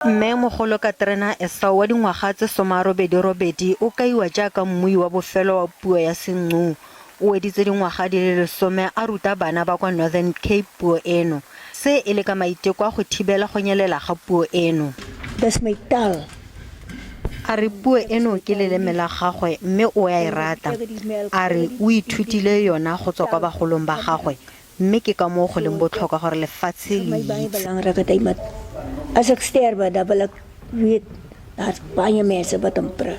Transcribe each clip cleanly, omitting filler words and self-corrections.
Mme-Mogolo Katrina Esau wa dingwaga tse 88 o kaiwa jaaka mmui wa bofelo wa puo ya senqu. O editse dingwaga di le 10 a ruta bana ba kwa Northern Cape puo eno. Se e le ka maiteko a go thibela go nyelela ga puo eno. Dis my taal. A re puo eno ke leleme la gagwe mme o a e rata. A re o ithutile yona go tswa kwa bagolong ba gagwe mme ke ka moo go leng botlhokwa gore lefatshe le itse. As ek sterwe, dan wil ek weet daar's baie mense wat hom praat.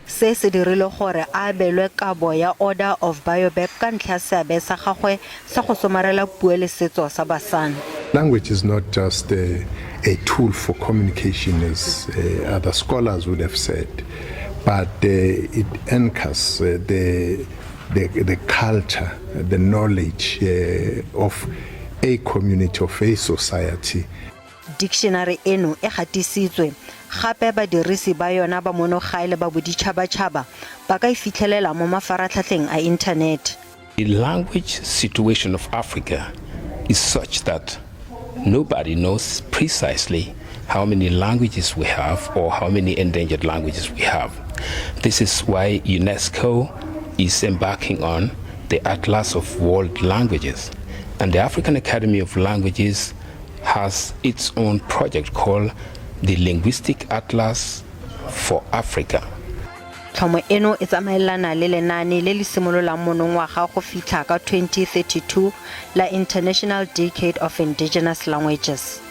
Se se dirile gore a belwe kabo ya Order of BioBab ka ntlha seabe sa gagwe sa go somarela puo le setso sa basana. Language is not just a tool for communication, as other scholars would have said, but it anchors the culture, the knowledge of a community, of a society. Dictionary eno e gatisitswe gape badirisi ba yona ba monogaele ba boditšhabatšhaba ba ka ifitlhelela mo mafaratlhatlheng a internet. The language situation of Africa is such that nobody knows precisely how many languages we have or how many endangered languages we have. This is why UNESCO is embarking on the Atlas of World Languages, and the African Academy of Languages has its own project called the Linguistic Atlas for Africa. Tlhomo eno e tsamaelana le lenane le le simololang monongwaga go fitlha ka 2032 la International Decade of Indigenous Languages.